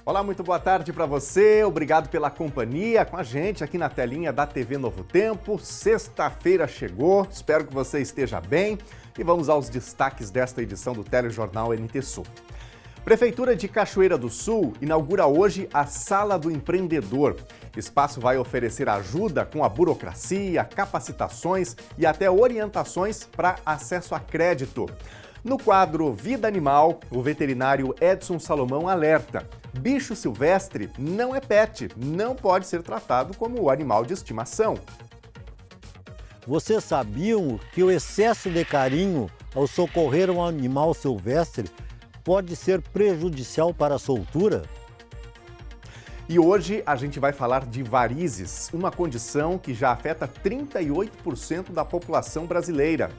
Olá, muito boa tarde para você. Obrigado pela companhia com a gente aqui na telinha da TV Novo Tempo. Sexta-feira chegou, espero que você esteja bem. E vamos aos destaques desta edição do Telejornal NT Sul. Prefeitura de Cachoeira do Sul inaugura hoje a Sala do Empreendedor. O espaço vai oferecer ajuda com a burocracia, capacitações e até orientações para acesso a crédito. No quadro Vida Animal, o veterinário Edson Salomão alerta: bicho silvestre não é pet, não pode ser tratado como animal de estimação. Vocês sabiam que o excesso de carinho ao socorrer um animal silvestre pode ser prejudicial para a soltura? E hoje a gente vai falar de varizes, uma condição que já afeta 38% da população brasileira.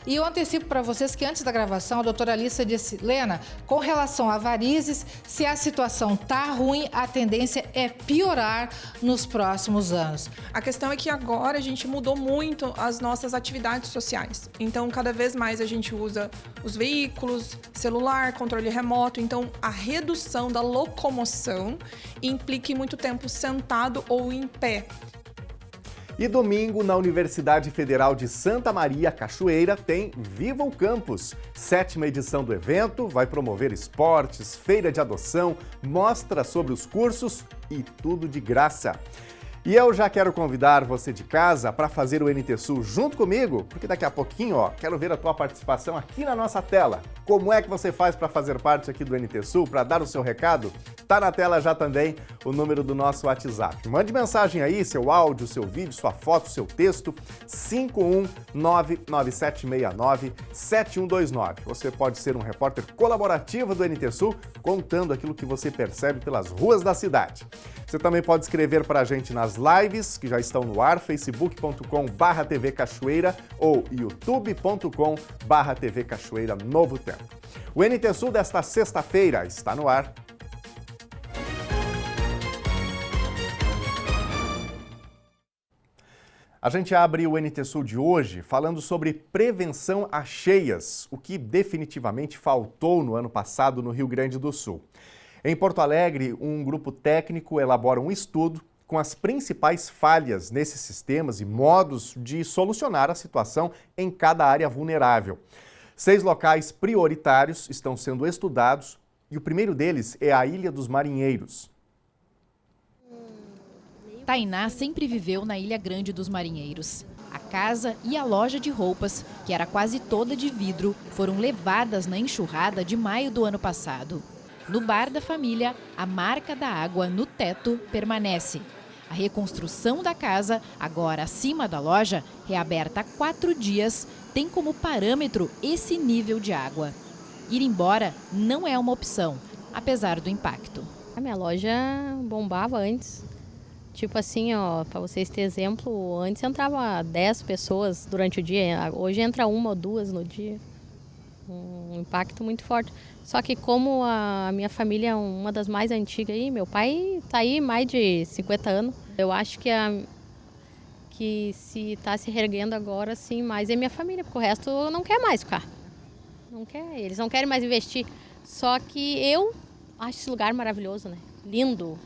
E eu antecipo para vocês que antes da gravação a doutora Alissa disse: Lena, com relação a varizes, se a situação está ruim, a tendência é piorar nos próximos anos. A questão é que agora a gente mudou muito as nossas atividades sociais. Então, cada vez mais a gente usa os veículos, celular, controle remoto. Então, a redução da locomoção implica em muito tempo sentado ou em pé. E domingo, na Universidade Federal de Santa Maria, Cachoeira, tem Viva o Campus. 7ª edição do evento vai promover esportes, feira de adoção, mostra sobre os cursos e tudo de graça. E eu já quero convidar você de casa para fazer o NT Sul junto comigo, porque daqui a pouquinho, quero ver a tua participação aqui na nossa tela. Como é que você faz para fazer parte aqui do NT Sul, para dar o seu recado? Tá na tela já também o número do nosso WhatsApp. Mande mensagem aí, seu áudio, seu vídeo, sua foto, seu texto, 51997697129. Você pode ser um repórter colaborativo do NT Sul, contando aquilo que você percebe pelas ruas da cidade. Você também pode escrever para a gente nas lives, que já estão no ar, facebook.com/TV Cachoeira ou youtube.com/TV Cachoeira Novo Tempo. O NT Sul desta sexta-feira está no ar. A gente abre o NT Sul de hoje falando sobre prevenção a cheias, o que definitivamente faltou no ano passado no Rio Grande do Sul. Em Porto Alegre, um grupo técnico elabora um estudo com as principais falhas nesses sistemas e modos de solucionar a situação em cada área vulnerável. 6 locais prioritários estão sendo estudados e o primeiro deles é a Ilha dos Marinheiros. Tainá sempre viveu na Ilha Grande dos Marinheiros. A casa e a loja de roupas, que era quase toda de vidro, foram levadas na enxurrada de maio do ano passado. No bar da família, a marca da água no teto permanece. A reconstrução da casa, agora acima da loja, reaberta há 4 dias, tem como parâmetro esse nível de água. Ir embora não é uma opção, apesar do impacto. A minha loja bombava antes. Tipo assim, para vocês terem exemplo, antes entrava 10 pessoas durante o dia, hoje entra 1 ou 2 no dia. Um impacto muito forte. Só que como a minha família é uma das mais antigas aí, meu pai está aí mais de 50 anos, eu acho que se está se reerguendo agora, sim, mais é minha família, porque o resto não quer mais ficar. Não quer, eles não querem mais investir. Só que eu acho esse lugar maravilhoso, né? Lindo.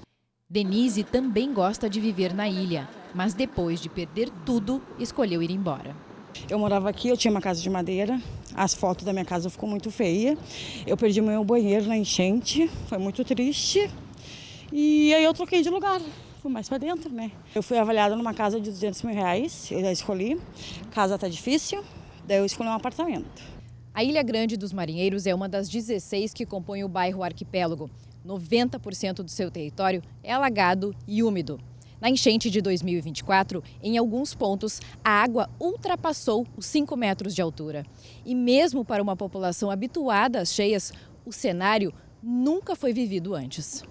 Denise também gosta de viver na ilha, mas depois de perder tudo, escolheu ir embora. Eu morava aqui, eu tinha uma casa de madeira, as fotos da minha casa ficou muito feia. Eu perdi meu banheiro na enchente, foi muito triste. E aí eu troquei de lugar, fui mais para dentro, né? Eu fui avaliada numa casa de R$200 mil, eu já escolhi. Casa tá difícil, daí eu escolhi um apartamento. A Ilha Grande dos Marinheiros é uma das 16 que compõem o bairro Arquipélago. 90% do seu território é alagado e úmido. Na enchente de 2024, em alguns pontos, a água ultrapassou os 5 metros de altura. E mesmo para uma população habituada às cheias, o cenário nunca foi vivido antes.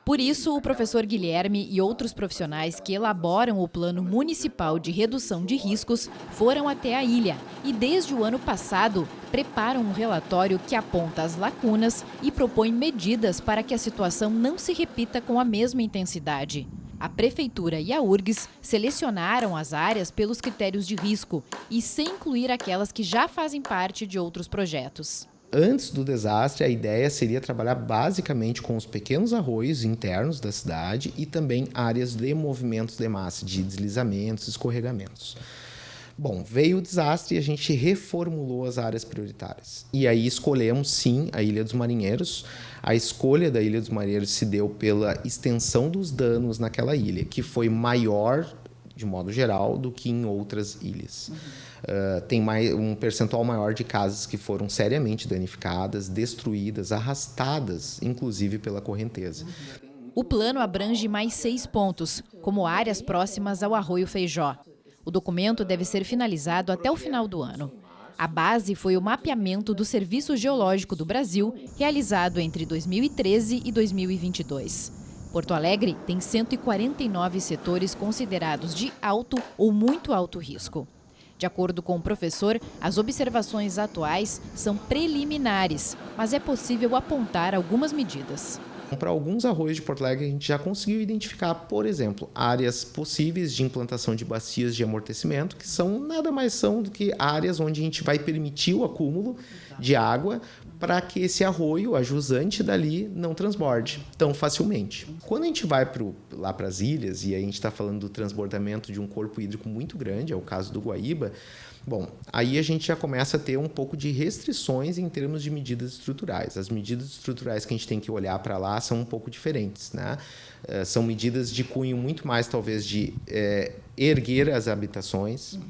Por isso, o professor Guilherme e outros profissionais que elaboram o Plano Municipal de Redução de Riscos foram até a ilha e, desde o ano passado, preparam um relatório que aponta as lacunas e propõe medidas para que a situação não se repita com a mesma intensidade. A Prefeitura e a URGS selecionaram as áreas pelos critérios de risco e sem incluir aquelas que já fazem parte de outros projetos. Antes do desastre, a ideia seria trabalhar basicamente com os pequenos arroios internos da cidade e também áreas de movimentos de massa, de deslizamentos, escorregamentos. Bom, veio o desastre e a gente reformulou as áreas prioritárias. E aí escolhemos, sim, a Ilha dos Marinheiros. A escolha da Ilha dos Marinheiros se deu pela extensão dos danos naquela ilha, que foi maior, de modo geral, do que em outras ilhas. Tem um percentual maior de casas que foram seriamente danificadas, destruídas, arrastadas, inclusive pela correnteza. O plano abrange mais 6 pontos, como áreas próximas ao Arroio Feijó. O documento deve ser finalizado até o final do ano. A base foi o mapeamento do Serviço Geológico do Brasil, realizado entre 2013 e 2022. Porto Alegre tem 149 setores considerados de alto ou muito alto risco. De acordo com o professor, as observações atuais são preliminares, mas é possível apontar algumas medidas. Para alguns arroios de Porto Alegre, a gente já conseguiu identificar, por exemplo, áreas possíveis de implantação de bacias de amortecimento, que são nada mais são do que áreas onde a gente vai permitir o acúmulo de água para que esse arroio, a jusante dali, não transborde tão facilmente. Quando a gente vai lá para as ilhas, e a gente está falando do transbordamento de um corpo hídrico muito grande, é o caso do Guaíba, bom, aí a gente já começa a ter um pouco de restrições em termos de medidas estruturais. As medidas estruturais que a gente tem que olhar para lá são um pouco diferentes, né? São medidas de cunho muito mais, talvez, de erguer as habitações,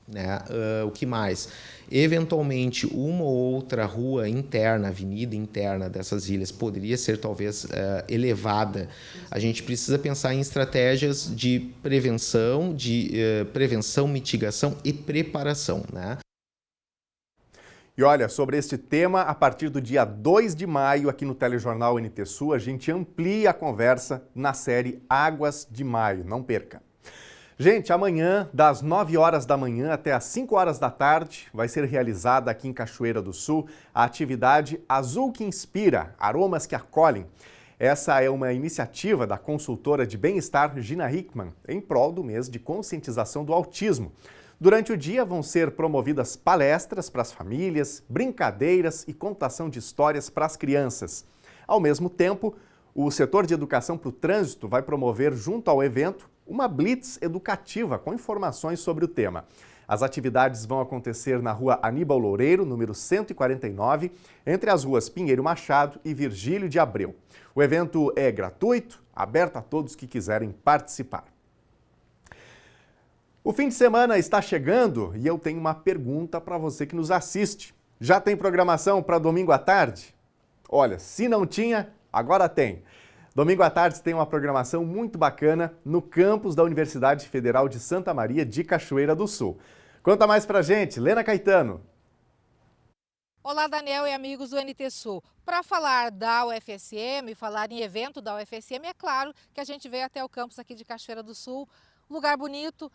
né? O que mais? Eventualmente, uma ou outra rua interna, avenida interna dessas ilhas poderia ser, talvez, elevada. A gente precisa pensar em estratégias de prevenção, mitigação e preparação, né? E olha, sobre este tema, a partir do dia 2 de maio, aqui no Telejornal NT Sul, a gente amplia a conversa na série Águas de Maio. Não perca! Gente, amanhã, das 9 horas da manhã até as 5 horas da tarde, vai ser realizada aqui em Cachoeira do Sul a atividade Azul que Inspira, Aromas que Acolhem. Essa é uma iniciativa da consultora de bem-estar Gina Hickman, em prol do mês de conscientização do autismo. Durante o dia vão ser promovidas palestras para as famílias, brincadeiras e contação de histórias para as crianças. Ao mesmo tempo, o setor de educação para o trânsito vai promover, junto ao evento, uma blitz educativa com informações sobre o tema. As atividades vão acontecer na rua Aníbal Loureiro, número 149, entre as ruas Pinheiro Machado e Virgílio de Abreu. O evento é gratuito, aberto a todos que quiserem participar. O fim de semana está chegando e eu tenho uma pergunta para você que nos assiste. Já tem programação para domingo à tarde? Olha, se não tinha, agora tem. Domingo à tarde tem uma programação muito bacana no campus da Universidade Federal de Santa Maria de Cachoeira do Sul. Conta mais pra gente, Lena Caetano. Olá, Daniel e amigos do NT Sul. Para falar da UFSM, falar em evento da UFSM, é claro que a gente veio até o campus aqui de Cachoeira do Sul, lugar bonito,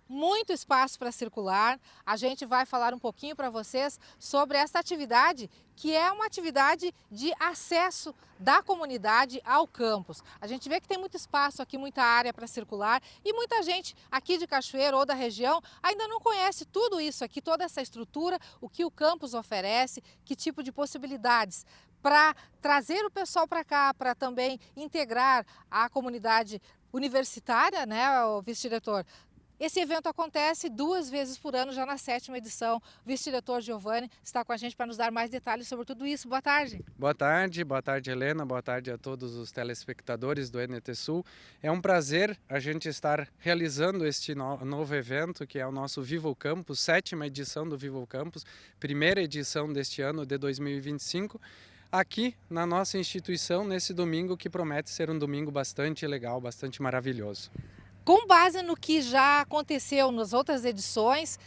muito espaço para circular. A gente vai falar um pouquinho para vocês sobre essa atividade, que é uma atividade de acesso da comunidade ao campus. A gente vê que tem muito espaço aqui, muita área para circular e muita gente aqui de Cachoeira ou da região ainda não conhece tudo isso aqui, toda essa estrutura, o que o campus oferece, que tipo de possibilidades para trazer o pessoal para cá, para também integrar a comunidade universitária, né, o vice-diretor? Esse evento acontece 2 vezes por ano, já na 7ª edição. O vice-diretor Giovanni está com a gente para nos dar mais detalhes sobre tudo isso. Boa tarde. Boa tarde Helena, boa tarde a todos os telespectadores do NT Sul. É um prazer a gente estar realizando este novo evento, que é o nosso Viva Campus, 7ª edição do Viva Campus, primeira edição deste ano de 2025. Aqui na nossa instituição, nesse domingo que promete ser um domingo bastante legal, bastante maravilhoso. Com base no que já aconteceu nas outras edições,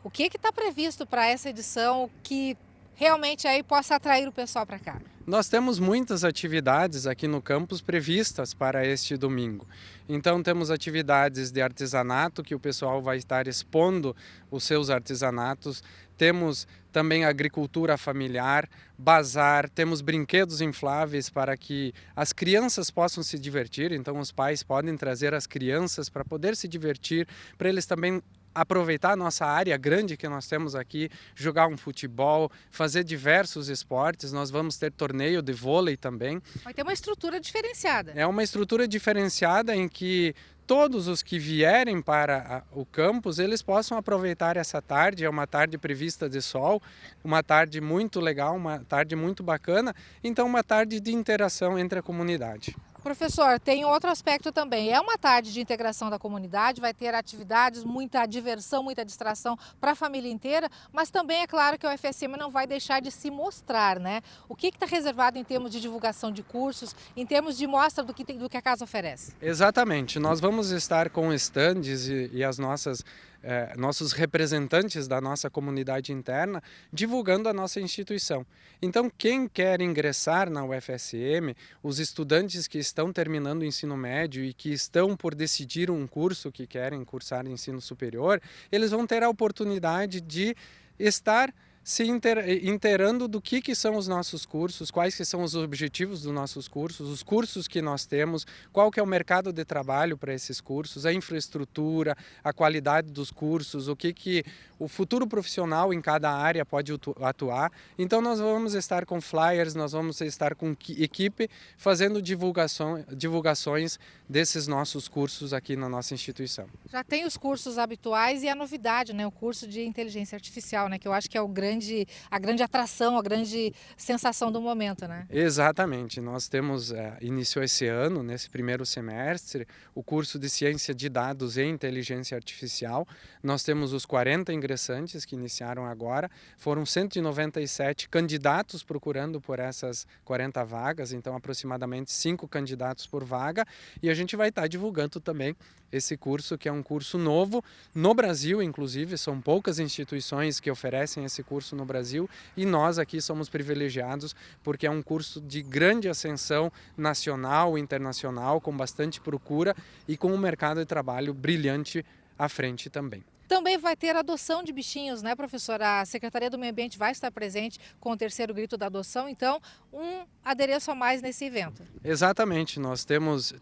o que está previsto para essa edição que realmente aí possa atrair o pessoal para cá? Nós temos muitas atividades aqui no campus previstas para este domingo. Então temos atividades de artesanato, que o pessoal vai estar expondo os seus artesanatos. Temos também agricultura familiar, bazar, temos brinquedos infláveis para que as crianças possam se divertir. Então os pais podem trazer as crianças para poder se divertir, para eles também aproveitar a nossa área grande que nós temos aqui, jogar um futebol, fazer diversos esportes. Nós vamos ter torneio de vôlei também. Vai ter uma estrutura diferenciada. É uma estrutura diferenciada em que todos os que vierem para o campus, eles possam aproveitar essa tarde. É uma tarde prevista de sol, uma tarde muito legal, uma tarde muito bacana. Então, uma tarde de interação entre a comunidade. Professor, tem outro aspecto também. É uma tarde de integração da comunidade, vai ter atividades, muita diversão, muita distração para a família inteira, mas também é claro que a UFSM não vai deixar de se mostrar, né? O que está reservado em termos de divulgação de cursos, em termos de mostra do que a casa oferece? Exatamente. Nós vamos estar com estandes e as nossos representantes da nossa comunidade interna divulgando a nossa instituição. Então, quem quer ingressar na UFSM, os estudantes que estão terminando o ensino médio e que estão por decidir um curso que querem cursar ensino superior, eles vão ter a oportunidade de estar se inteirando do que são os nossos cursos, quais que são os objetivos dos nossos cursos, os cursos que nós temos, qual que é o mercado de trabalho para esses cursos, a infraestrutura, a qualidade dos cursos, o que o futuro profissional em cada área pode atuar. Então nós vamos estar com flyers, nós vamos estar com equipe fazendo divulgações desses nossos cursos aqui na nossa instituição. Já tem os cursos habituais e a novidade, né? O curso de inteligência artificial, né? Que eu acho que é a grande atração, a grande sensação do momento, né? Exatamente. Nós temos, iniciou esse ano, nesse primeiro semestre, o curso de Ciência de Dados e Inteligência Artificial. Nós temos os 40 ingressantes que iniciaram agora. Foram 197 candidatos procurando por essas 40 vagas, então aproximadamente 5 candidatos por vaga. E a gente vai estar divulgando também esse curso, que é um curso novo no Brasil, inclusive. São poucas instituições que oferecem esse curso no Brasil e nós aqui somos privilegiados porque é um curso de grande ascensão nacional e internacional, com bastante procura e com um mercado de trabalho brilhante à frente também. Também vai ter adoção de bichinhos, né, professora? A Secretaria do Meio Ambiente vai estar presente com o terceiro grito da adoção, então um adereço a mais nesse evento. Exatamente, nós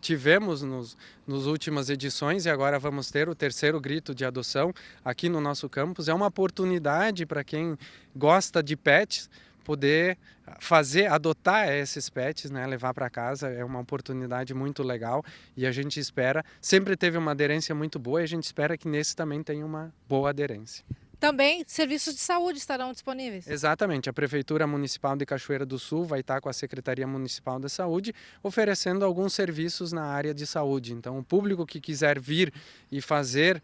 tivemos nos últimas edições e agora vamos ter o terceiro grito de adoção aqui no nosso campus. É uma oportunidade para quem gosta de pets poder adotar esses pets, né, levar para casa. É uma oportunidade muito legal e a gente espera, sempre teve uma aderência muito boa e a gente espera que nesse também tenha uma boa aderência. Também serviços de saúde estarão disponíveis? Exatamente, a Prefeitura Municipal de Cachoeira do Sul vai estar com a Secretaria Municipal da Saúde oferecendo alguns serviços na área de saúde. Então o público que quiser vir e fazer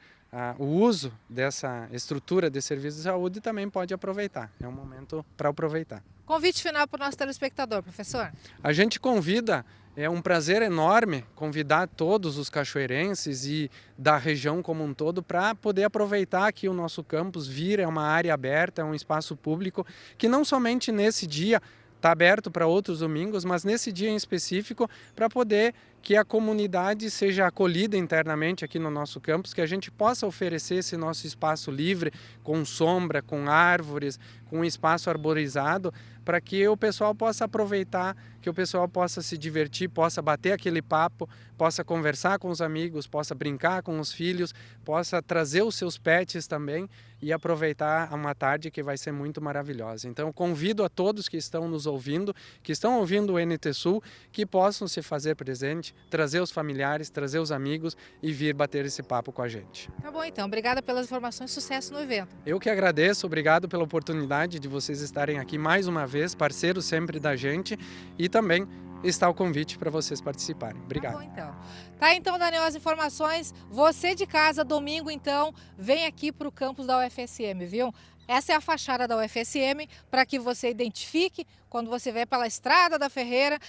o uso dessa estrutura de serviços de saúde também pode aproveitar. É um momento para aproveitar. Convite final para o nosso telespectador, professor. A gente convida, é um prazer enorme convidar todos os cachoeirenses e da região como um todo para poder aproveitar aqui o nosso campus, vir, é uma área aberta, é um espaço público que não somente nesse dia está aberto para outros domingos, mas nesse dia em específico para poder que a comunidade seja acolhida internamente aqui no nosso campus, que a gente possa oferecer esse nosso espaço livre, com sombra, com árvores, com um espaço arborizado, para que o pessoal possa aproveitar, que o pessoal possa se divertir, possa bater aquele papo, possa conversar com os amigos, possa brincar com os filhos, possa trazer os seus pets também e aproveitar uma tarde que vai ser muito maravilhosa. Então, convido a todos que estão nos ouvindo, que estão ouvindo o NT Sul, que possam se fazer presente, trazer os familiares, trazer os amigos e vir bater esse papo com a gente. Tá bom, então. Obrigada pelas informações. Sucesso no evento. Eu que agradeço. Obrigado pela oportunidade de vocês estarem aqui mais uma vez, parceiros sempre da gente, e também está o convite para vocês participarem. Obrigado. Tá bom, então. Tá, então, Daniel, as informações. Você de casa, domingo, então, vem aqui para o campus da UFSM, viu? Essa é a fachada da UFSM, para que você identifique quando você vier pela Estrada da Ferreira,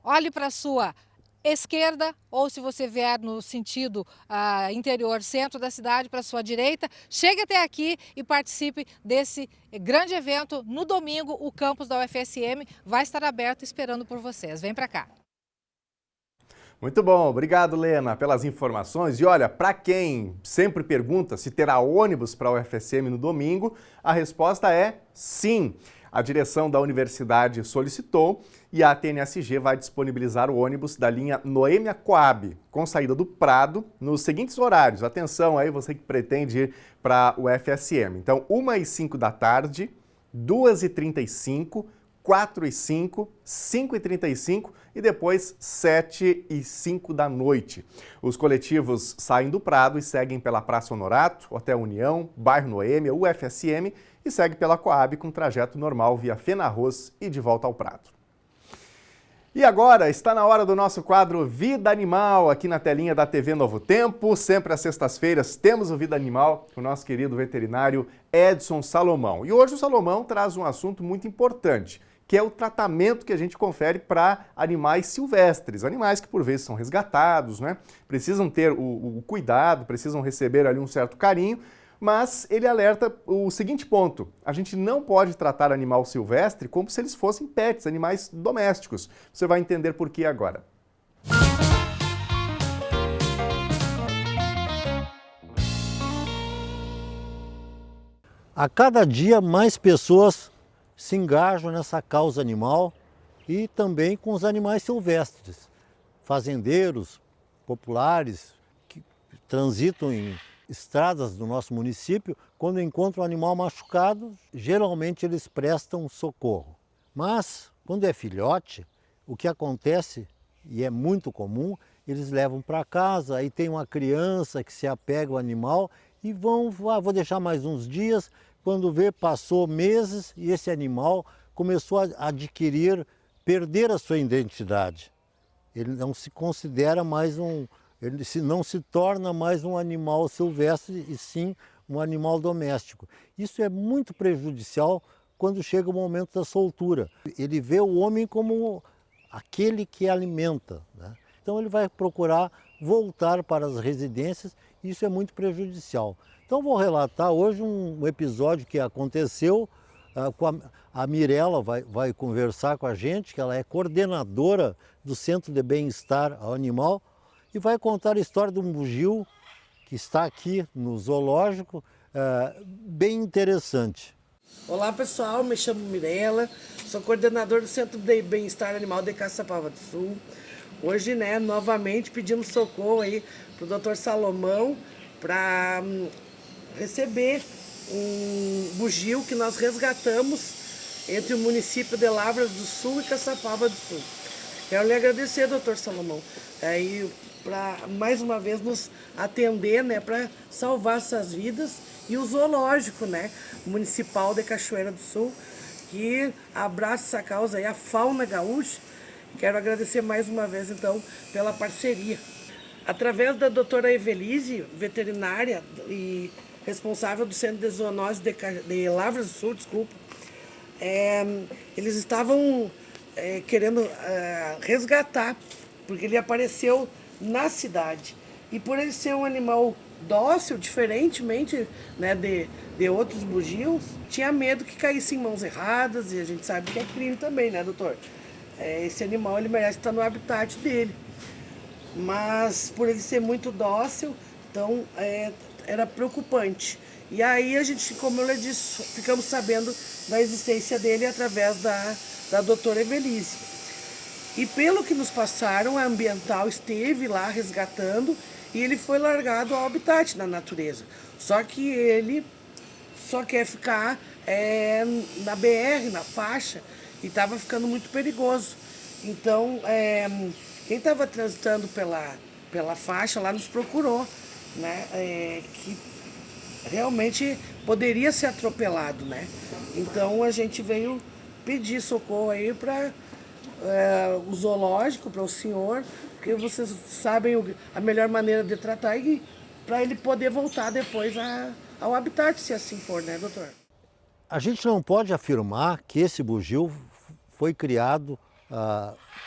olhe para a sua esquerda, ou se você vier no sentido interior, centro da cidade, para a sua direita, chegue até aqui e participe desse grande evento. No domingo, o campus da UFSM vai estar aberto esperando por vocês. Vem para cá. Muito bom, obrigado, Lena, pelas informações. E olha, para quem sempre pergunta se terá ônibus para a UFSM no domingo, a resposta é sim. A direção da universidade solicitou e a TNSG vai disponibilizar o ônibus da linha Noêmia Coab, com saída do Prado, nos seguintes horários. Atenção aí, você que pretende ir para o FSM. Então, 1h05 da tarde, 2h35, 4h05, 5h35 e depois 7h05 da noite. Os coletivos saem do Prado e seguem pela Praça Honorato, Hotel União, Bairro Noêmia, UFSM e segue pela Coab com trajeto normal via Fenarroz e de volta ao Prado. E agora está na hora do nosso quadro Vida Animal, aqui na telinha da TV Novo Tempo. Sempre às sextas-feiras temos o Vida Animal com o nosso querido veterinário Edson Salomão. E hoje o Salomão traz um assunto muito importante, que é o tratamento que a gente confere para animais silvestres, animais que por vezes são resgatados, né? Precisam ter o cuidado, precisam receber ali um certo carinho, mas ele alerta o seguinte ponto: a gente não pode tratar animal silvestre como se eles fossem pets, animais domésticos. Você vai entender por que agora. A cada dia mais pessoas se engajam nessa causa animal e também com os animais silvestres. Fazendeiros populares que transitam em estradas do nosso município, quando encontram um animal machucado, geralmente eles prestam socorro. Mas, quando é filhote, o que acontece, e é muito comum, eles levam para casa, aí tem uma criança que se apega ao animal e vou deixar mais uns dias. Quando vê, passou meses e esse animal começou a perder a sua identidade. Ele não se considera mais ele não se torna mais um animal silvestre e sim um animal doméstico. Isso é muito prejudicial quando chega o momento da soltura. Ele vê o homem como aquele que alimenta, né? Então ele vai procurar voltar para as residências e isso é muito prejudicial. Então vou relatar hoje um episódio que aconteceu com a Mirella, vai conversar com a gente, que ela é coordenadora do Centro de Bem-Estar ao Animal, e vai contar a história de um bugio que está aqui no zoológico, bem interessante. Olá pessoal, me chamo Mirella, sou coordenadora do Centro de Bem-Estar Animal de Caçapava do Sul. Hoje, novamente pedimos socorro aí para o Dr. Salomão para receber um bugio que nós resgatamos entre o município de Lavras do Sul e Caçapava do Sul. Quero lhe agradecer, Dr. Salomão, para mais uma vez nos atender, para salvar essas vidas, e o zoológico, municipal de Cachoeira do Sul, que abraça essa causa aí, a fauna gaúcha. Quero agradecer mais uma vez, então, pela parceria. Através da doutora Evelise, veterinária e responsável do Centro de Zoonose de Lavras do Sul, eles estavam querendo resgatar, porque ele apareceu na cidade. E por ele ser um animal dócil, diferentemente de outros bugios, tinha medo que caísse em mãos erradas, e a gente sabe que é crime também, né, doutor? Esse animal ele merece estar no habitat dele. Mas por ele ser muito dócil, então era preocupante. E aí a gente, como eu disse, ficamos sabendo da existência dele através da doutora Evelise. E pelo que nos passaram, a ambiental esteve lá resgatando e ele foi largado ao habitat na natureza. Só que ele só quer ficar na BR, na faixa, e estava ficando muito perigoso. Então, quem estava transitando pela faixa lá nos procurou, que realmente poderia ser atropelado, Então a gente veio pedir socorro aí para o zoológico, para o senhor, porque vocês sabem a melhor maneira de tratar e para ele poder voltar depois ao habitat, se assim for, doutor? A gente não pode afirmar que esse bugio foi criado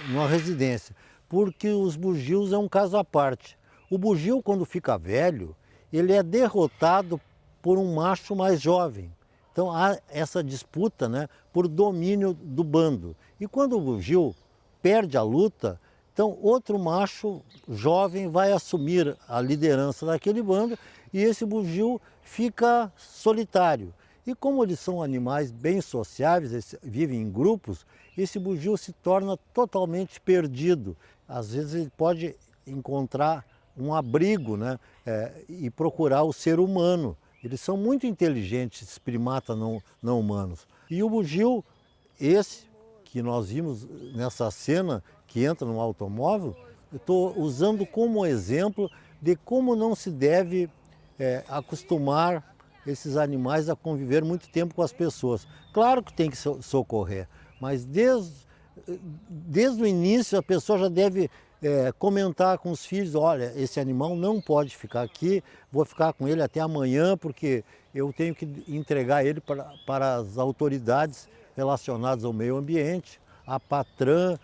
numa residência, porque os bugios é um caso à parte. O bugio, quando fica velho, ele é derrotado por um macho mais jovem. Então há essa disputa por domínio do bando. E quando o bugio perde a luta, então outro macho jovem vai assumir a liderança daquele bando e esse bugio fica solitário. E como eles são animais bem sociáveis, eles vivem em grupos, esse bugio se torna totalmente perdido. Às vezes ele pode encontrar um abrigo, né? E procurar o ser humano. Eles são muito inteligentes, esses primatas não humanos. E o bugio, esse que nós vimos nessa cena, que entra no automóvel, eu estou usando como exemplo de como não se deve acostumar esses animais a conviver muito tempo com as pessoas. Claro que tem que socorrer, mas desde o início a pessoa já deve comentar com os filhos, olha, esse animal não pode ficar aqui, vou ficar com ele até amanhã porque eu tenho que entregar ele para as autoridades relacionadas ao meio ambiente, a Patran,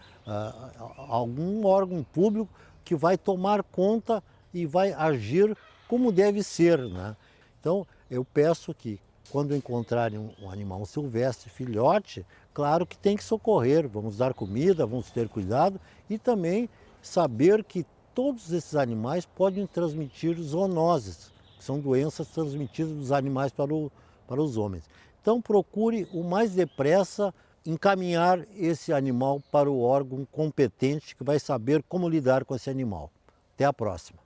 algum órgão público que vai tomar conta e vai agir como deve ser, né? Então, eu peço que, quando encontrarem um animal silvestre, filhote, claro que tem que socorrer, vamos dar comida, vamos ter cuidado e também saber que todos esses animais podem transmitir zoonoses, que são doenças transmitidas dos animais para os homens. Então, procure o mais depressa encaminhar esse animal para o órgão competente que vai saber como lidar com esse animal. Até a próxima.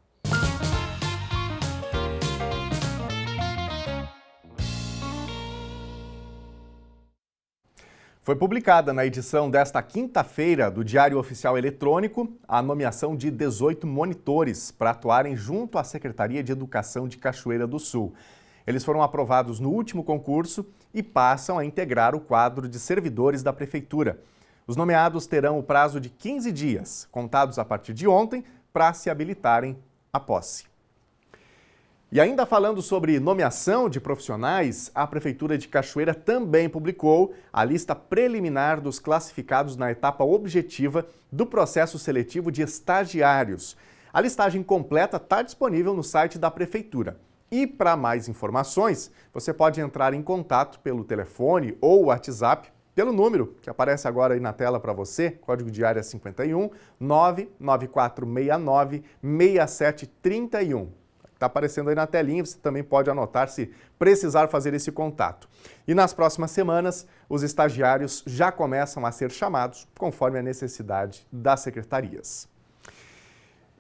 Foi publicada na edição desta quinta-feira do Diário Oficial Eletrônico a nomeação de 18 monitores para atuarem junto à Secretaria de Educação de Cachoeira do Sul. Eles foram aprovados no último concurso e passam a integrar o quadro de servidores da Prefeitura. Os nomeados terão o prazo de 15 dias, contados a partir de ontem, para se habilitarem à posse. E ainda falando sobre nomeação de profissionais, a Prefeitura de Cachoeira também publicou a lista preliminar dos classificados na etapa objetiva do processo seletivo de estagiários. A listagem completa está disponível no site da Prefeitura. E para mais informações, você pode entrar em contato pelo telefone ou WhatsApp, pelo número que aparece agora aí na tela para você, código de área 51 99469 6731. Está aparecendo aí na telinha, você também pode anotar se precisar fazer esse contato. E nas próximas semanas, os estagiários já começam a ser chamados conforme a necessidade das secretarias.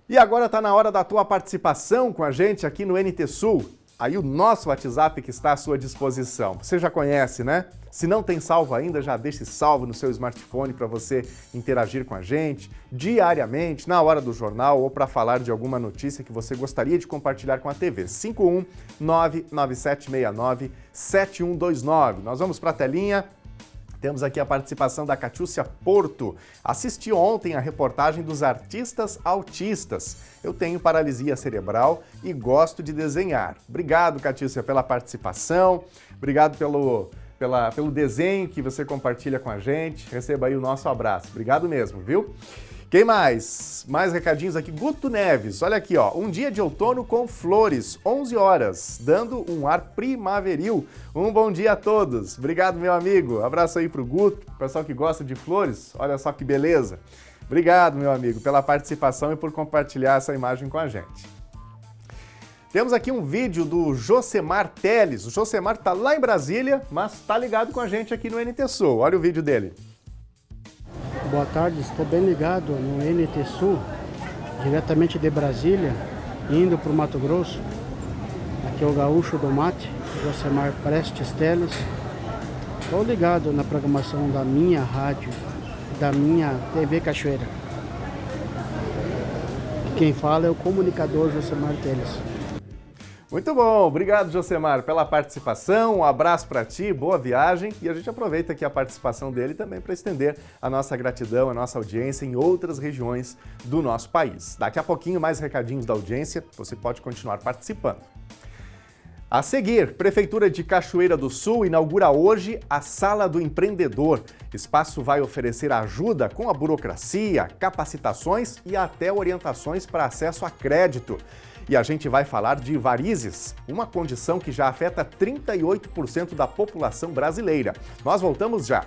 E agora está na hora da tua participação com a gente aqui no NT Sul. Aí o nosso WhatsApp que está à sua disposição. Você já conhece, né? Se não tem salvo ainda, já deixe salvo no seu smartphone para você interagir com a gente diariamente, na hora do jornal ou para falar de alguma notícia que você gostaria de compartilhar com a TV. 51997697129. Nós vamos para a telinha. Temos aqui a participação da Catiúcia Porto. Assisti ontem a reportagem dos artistas autistas. Eu tenho paralisia cerebral e gosto de desenhar. Obrigado, Catiúcia, pela participação. Obrigado pelo desenho que você compartilha com a gente. Receba aí o nosso abraço. Obrigado mesmo, viu? Quem mais? Mais recadinhos aqui. Guto Neves, olha aqui, ó. Um dia de outono com flores, 11 horas, dando um ar primaveril. Um bom dia a todos. Obrigado, meu amigo. Abraço aí pro Guto, pessoal que gosta de flores. Olha só que beleza. Obrigado, meu amigo, pela participação e por compartilhar essa imagem com a gente. Temos aqui um vídeo do Josemar Teles. O Josemar está lá em Brasília, mas está ligado com a gente aqui no NT Sul. Olha o vídeo dele. Boa tarde, estou bem ligado no NT Sul, diretamente de Brasília, indo para o Mato Grosso. Aqui é o Gaúcho do Mate, Josemar Prestes Teles. Estou ligado na programação da minha rádio, da minha TV Cachoeira. Quem fala é o comunicador Josemar Teles. Muito bom, obrigado, Josemar, pela participação, um abraço para ti, boa viagem, e a gente aproveita aqui a participação dele também para estender a nossa gratidão, a nossa audiência em outras regiões do nosso país. Daqui a pouquinho mais recadinhos da audiência, você pode continuar participando. A seguir, Prefeitura de Cachoeira do Sul inaugura hoje a Sala do Empreendedor. Espaço vai oferecer ajuda com a burocracia, capacitações e até orientações para acesso a crédito. E a gente vai falar de varizes, uma condição que já afeta 38% da população brasileira. Nós voltamos já.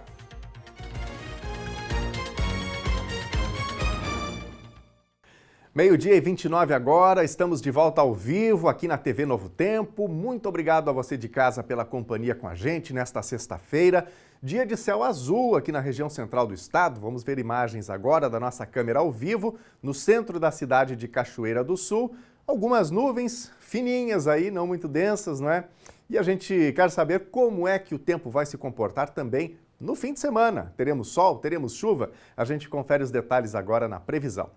Meio-dia e 29 agora, estamos de volta ao vivo aqui na TV Novo Tempo. Muito obrigado a você de casa pela companhia com a gente nesta sexta-feira. Dia de céu azul aqui na região central do estado. Vamos ver imagens agora da nossa câmera ao vivo no centro da cidade de Cachoeira do Sul. Algumas nuvens fininhas aí, não muito densas, não é? E a gente quer saber como é que o tempo vai se comportar também no fim de semana. Teremos sol, teremos chuva? A gente confere os detalhes agora na previsão.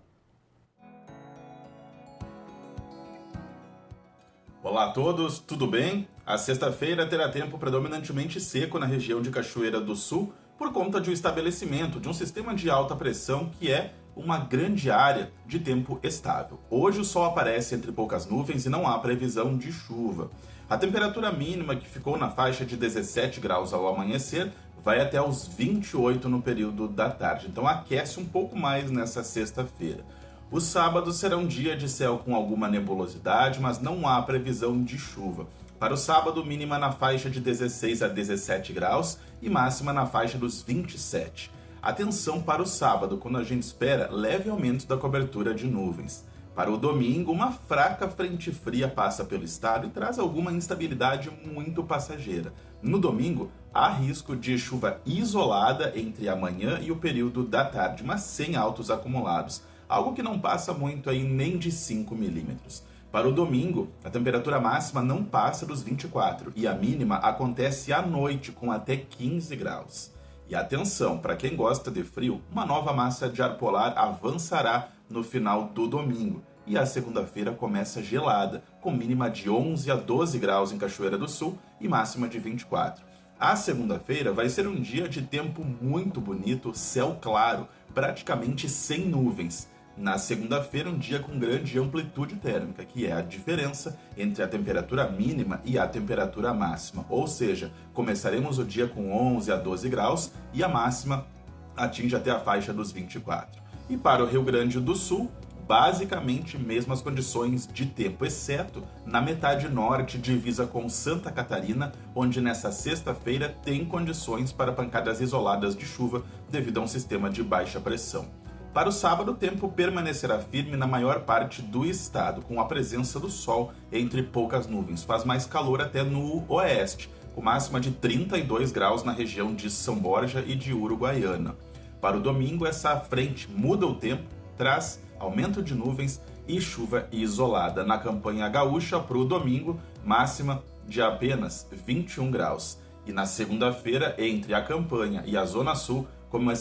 Olá a todos, tudo bem? A sexta-feira terá tempo predominantemente seco na região de Cachoeira do Sul por conta de um estabelecimento de um sistema de alta pressão que é uma grande área de tempo estável. Hoje o sol aparece entre poucas nuvens e não há previsão de chuva. A temperatura mínima, que ficou na faixa de 17 graus ao amanhecer, vai até os 28 no período da tarde, então aquece um pouco mais nessa sexta-feira. O sábado será um dia de céu com alguma nebulosidade, mas não há previsão de chuva. Para o sábado, mínima na faixa de 16 a 17 graus e máxima na faixa dos 27. Atenção para o sábado, quando a gente espera leve aumento da cobertura de nuvens. Para o domingo, uma fraca frente fria passa pelo estado e traz alguma instabilidade muito passageira. No domingo, há risco de chuva isolada entre a manhã e o período da tarde, mas sem altos acumulados. Algo que não passa muito aí nem de 5 milímetros. Para o domingo, a temperatura máxima não passa dos 24 e a mínima acontece à noite com até 15 graus. E atenção, para quem gosta de frio, uma nova massa de ar polar avançará no final do domingo. E a segunda-feira começa gelada, com mínima de 11 a 12 graus em Cachoeira do Sul e máxima de 24. A segunda-feira vai ser um dia de tempo muito bonito, céu claro, praticamente sem nuvens. Na segunda-feira, um dia com grande amplitude térmica, que é a diferença entre a temperatura mínima e a temperatura máxima. Ou seja, começaremos o dia com 11 a 12 graus e a máxima atinge até a faixa dos 24. E para o Rio Grande do Sul, basicamente mesmas condições de tempo, exceto na metade norte, divisa com Santa Catarina, onde nessa sexta-feira tem condições para pancadas isoladas de chuva devido a um sistema de baixa pressão. Para o sábado, o tempo permanecerá firme na maior parte do estado, com a presença do sol entre poucas nuvens. Faz mais calor até no oeste, com máxima de 32 graus na região de São Borja e de Uruguaiana. Para o domingo, essa frente muda o tempo, traz aumento de nuvens e chuva isolada. Na campanha gaúcha, para o domingo, máxima de apenas 21 graus. E na segunda-feira, entre a campanha e a Zona Sul,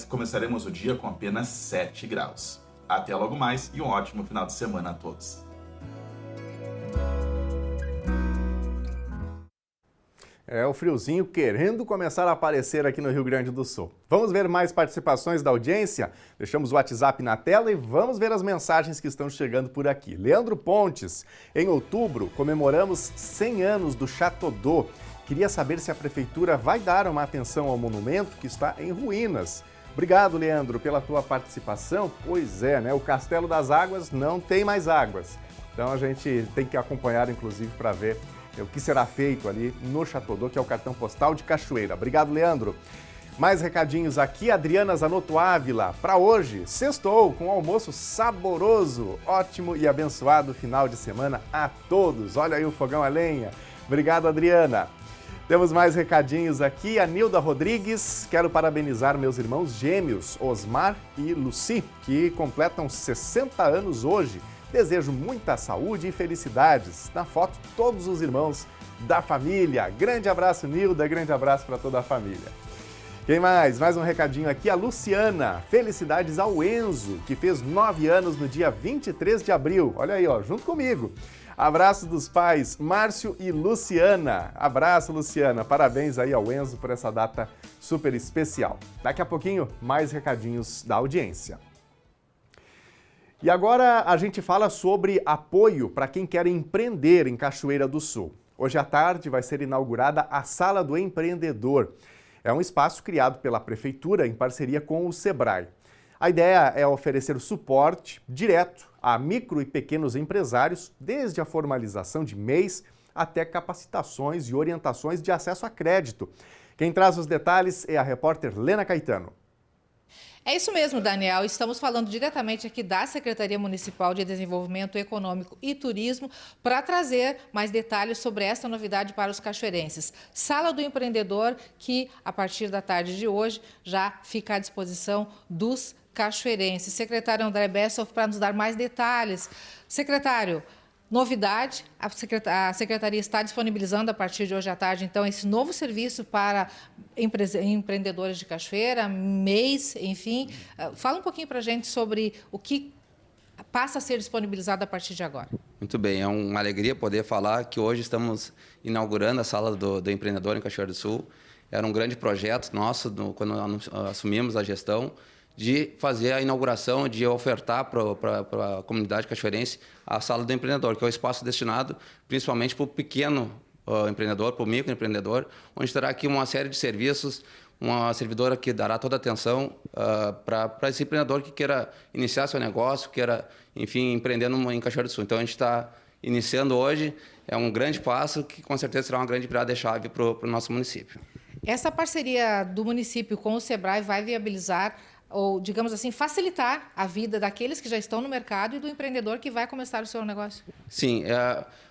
começaremos o dia com apenas 7 graus. Até logo mais e um ótimo final de semana a todos. É o friozinho querendo começar a aparecer aqui no Rio Grande do Sul. Vamos ver mais participações da audiência? Deixamos o WhatsApp na tela e vamos ver as mensagens que estão chegando por aqui. Leandro Pontes, em outubro comemoramos 100 anos do Chateau. Queria saber se a prefeitura vai dar uma atenção ao monumento que está em ruínas. Obrigado, Leandro, pela tua participação. Pois é, né? O Castelo das Águas não tem mais águas. Então a gente tem que acompanhar, inclusive, para ver o que será feito ali no Chateau, que é o cartão postal de Cachoeira. Obrigado, Leandro. Mais recadinhos aqui. Adriana Zanotto Ávila. Para hoje, sextou com um almoço saboroso. Ótimo e abençoado final de semana a todos. Olha aí o fogão a lenha. Obrigado, Adriana. Temos mais recadinhos aqui. A Nilda Rodrigues, quero parabenizar meus irmãos gêmeos, Osmar e Luci, que completam 60 anos hoje. Desejo muita saúde e felicidades. Na foto, todos os irmãos da família. Grande abraço, Nilda, grande abraço para toda a família. Quem mais? Mais um recadinho aqui. A Luciana. Felicidades ao Enzo, que fez 9 anos no dia 23 de abril. Olha aí, ó, junto comigo. Abraço dos pais Márcio e Luciana. Abraço, Luciana. Parabéns aí ao Enzo por essa data super especial. Daqui a pouquinho, mais recadinhos da audiência. E agora a gente fala sobre apoio para quem quer empreender em Cachoeira do Sul. Hoje à tarde vai ser inaugurada a Sala do Empreendedor. É um espaço criado pela Prefeitura em parceria com o Sebrae. A ideia é oferecer suporte direto a micro e pequenos empresários, desde a formalização de MEIs até capacitações e orientações de acesso a crédito. Quem traz os detalhes é a repórter Lena Caetano. É isso mesmo, Daniel. Estamos falando diretamente aqui da Secretaria Municipal de Desenvolvimento Econômico e Turismo para trazer mais detalhes sobre essa novidade para os cachoeirenses. Sala do Empreendedor, que a partir da tarde de hoje já fica à disposição dos cachoeirenses. Secretário André Bessoff, para nos dar mais detalhes. Secretário, novidade, a Secretaria está disponibilizando a partir de hoje à tarde, então, esse novo serviço para empreendedores de cachoeira, MEIs, enfim. Fala um pouquinho para a gente sobre o que passa a ser disponibilizado a partir de agora. Muito bem, é uma alegria poder falar que hoje estamos inaugurando a Sala do Empreendedor em Cachoeira do Sul. Era um grande projeto nosso, quando assumimos a gestão, de fazer a inauguração, de ofertar para a comunidade cachoeirense a Sala do Empreendedor, que é o espaço destinado principalmente para o pequeno empreendedor, para o microempreendedor, onde terá aqui uma série de serviços, uma servidora que dará toda a atenção para esse empreendedor que queira iniciar seu negócio, queira, enfim, empreender em Cachoeira do Sul. Então, a gente está iniciando hoje, é um grande passo que com certeza será uma grande virada-chave para o nosso município. Essa parceria do município com o SEBRAE vai viabilizar ou, digamos assim, facilitar a vida daqueles que já estão no mercado e do empreendedor que vai começar o seu negócio? Sim,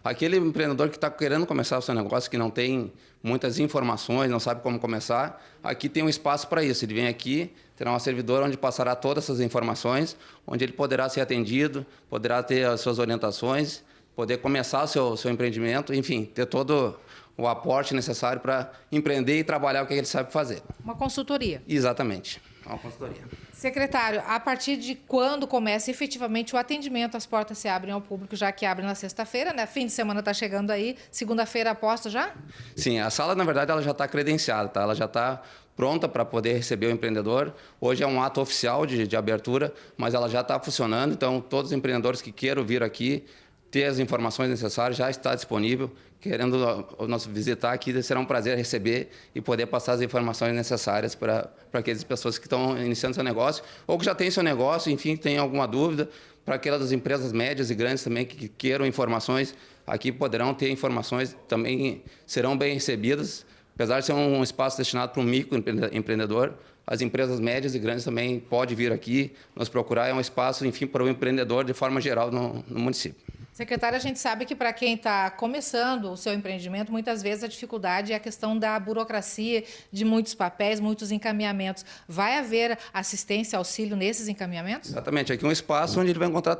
aquele empreendedor que está querendo começar o seu negócio, que não tem muitas informações, não sabe como começar, aqui tem um espaço para isso. Ele vem aqui, terá uma servidora onde passará todas essas informações, onde ele poderá ser atendido, poderá ter as suas orientações, poder começar o seu empreendimento, enfim, ter todo o aporte necessário para empreender e trabalhar o que ele sabe fazer. Uma consultoria. Exatamente. Uma consultoria. Secretário, a partir de quando começa efetivamente o atendimento, as portas se abrem ao público, já que abrem na sexta-feira, né? Fim de semana está chegando aí, segunda-feira aposta já? Sim, a sala, na verdade, ela já está credenciada, tá? Ela já está pronta para poder receber o empreendedor. Hoje é um ato oficial de abertura, mas ela já está funcionando, então todos os empreendedores que queiram vir aqui, ter as informações necessárias, já está disponível. Querendo nos visitar aqui, será um prazer receber e poder passar as informações necessárias para aquelas pessoas que estão iniciando seu negócio ou que já têm seu negócio, enfim, tem alguma dúvida. Para aquelas empresas médias e grandes também que queiram informações, aqui poderão ter informações, também serão bem recebidas. Apesar de ser um espaço destinado para um microempreendedor, as empresas médias e grandes também podem vir aqui nos procurar. É um espaço, enfim, para o empreendedor de forma geral no município. Secretária, a gente sabe que para quem está começando o seu empreendimento, muitas vezes a dificuldade é a questão da burocracia, de muitos papéis, muitos encaminhamentos. Vai haver assistência, auxílio nesses encaminhamentos? Exatamente. Aqui é um espaço onde ele vai encontrar,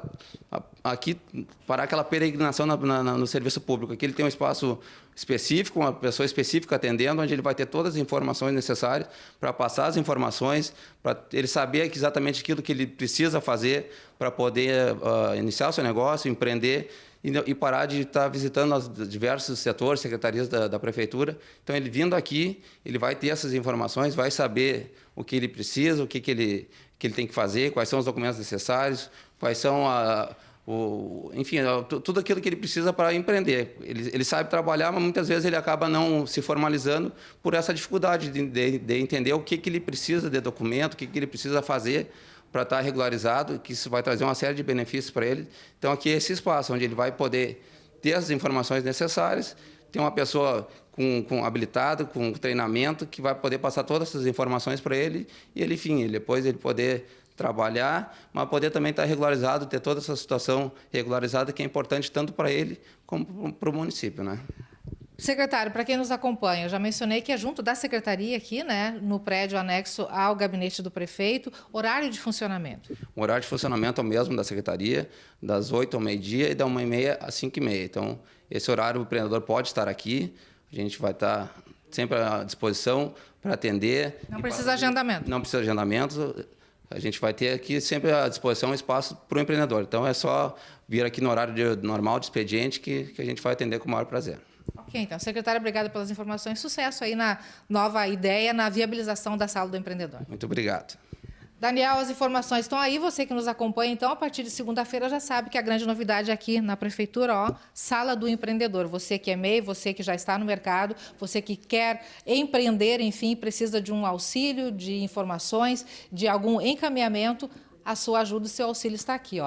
aqui, parar aquela peregrinação no serviço público. Aqui ele tem um espaço específico, uma pessoa específica atendendo, onde ele vai ter todas as informações necessárias para passar as informações, para ele saber exatamente aquilo que ele precisa fazer para poder iniciar o seu negócio, empreender e parar de estar visitando os diversos setores, secretarias da prefeitura. Então, ele vindo aqui, ele vai ter essas informações, vai saber o que ele precisa, o que ele tem que fazer, quais são os documentos necessários, quais são enfim, tudo aquilo que ele precisa para empreender. Ele sabe trabalhar, mas muitas vezes ele acaba não se formalizando por essa dificuldade de entender o que ele precisa de documento, o que ele precisa fazer para estar regularizado, que isso vai trazer uma série de benefícios para ele. Então, aqui é esse espaço onde ele vai poder ter as informações necessárias, ter uma pessoa habilitada, com treinamento, que vai poder passar todas essas informações para ele e ele, enfim, depois ele poder trabalhar, mas poder também estar regularizado, ter toda essa situação regularizada, que é importante tanto para ele como para o município, né? Secretário, para quem nos acompanha, eu já mencionei que é junto da secretaria aqui, né, no prédio anexo ao gabinete do prefeito, horário de funcionamento. O horário de funcionamento é o mesmo da secretaria, das 8 ao meio-dia e da 1h30 às 5h30. Então, esse horário o empreendedor pode estar aqui, a gente vai estar sempre à disposição para atender. Não precisa agendamento. Não precisa de agendamento. A gente vai ter aqui sempre à disposição um espaço para o empreendedor. Então, é só vir aqui no horário normal de expediente que a gente vai atender com o maior prazer. Ok, então, secretária, obrigada pelas informações. Sucesso aí na nova ideia, na viabilização da Sala do Empreendedor. Muito obrigado. Daniel, as informações estão aí. Você que nos acompanha, então, a partir de segunda-feira já sabe que a grande novidade aqui na Prefeitura, Sala do Empreendedor. Você que é MEI, você que já está no mercado, você que quer empreender, enfim, precisa de um auxílio, de informações, de algum encaminhamento, a sua ajuda, o seu auxílio está aqui,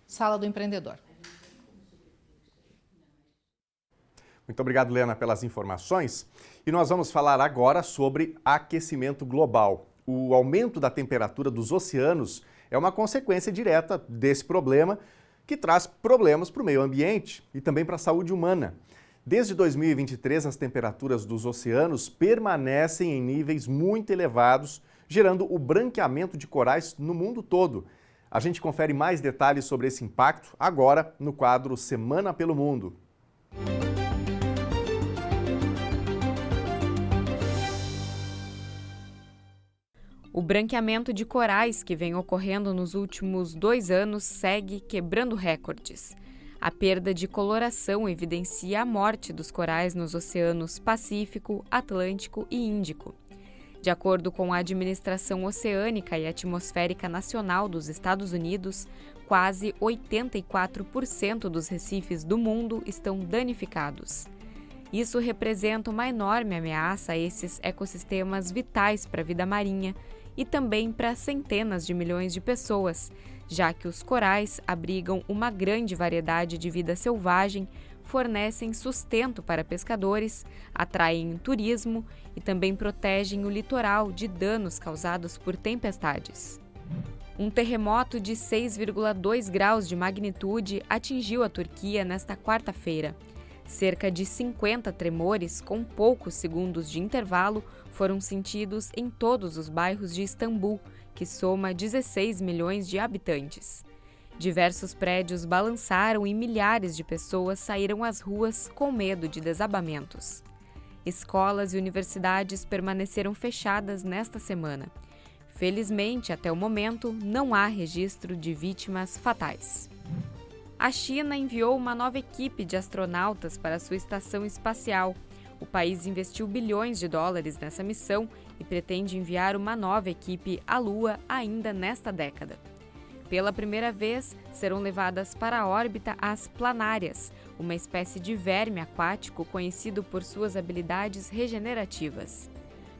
Sala do Empreendedor. Muito obrigado, Lena, pelas informações. E nós vamos falar agora sobre aquecimento global. o aumento da temperatura dos oceanos é uma consequência direta desse problema, que traz problemas para o meio ambiente e também para a saúde humana. Desde 2023, as temperaturas dos oceanos permanecem em níveis muito elevados, gerando o branqueamento de corais no mundo todo. A gente confere mais detalhes sobre esse impacto agora no quadro Semana pelo Mundo. O branqueamento de corais que vem ocorrendo nos últimos 2 anos segue quebrando recordes. A perda de coloração evidencia a morte dos corais nos oceanos Pacífico, Atlântico e Índico. De acordo com a Administração Oceânica e Atmosférica Nacional dos Estados Unidos, quase 84% dos recifes do mundo estão danificados. Isso representa uma enorme ameaça a esses ecossistemas vitais para a vida marinha e também para centenas de milhões de pessoas, já que os corais abrigam uma grande variedade de vida selvagem, fornecem sustento para pescadores, atraem turismo e também protegem o litoral de danos causados por tempestades. Um terremoto de 6,2 graus de magnitude atingiu a Turquia nesta quarta-feira. Cerca de 50 tremores com poucos segundos de intervalo foram sentidos em todos os bairros de Istambul, que soma 16 milhões de habitantes. Diversos prédios balançaram e milhares de pessoas saíram às ruas com medo de desabamentos. Escolas e universidades permaneceram fechadas nesta semana. Felizmente, até o momento, não há registro de vítimas fatais. A China enviou uma nova equipe de astronautas para sua estação espacial. O país investiu bilhões de dólares nessa missão e pretende enviar uma nova equipe à Lua ainda nesta década. Pela primeira vez, serão levadas para a órbita as planárias, uma espécie de verme aquático conhecido por suas habilidades regenerativas.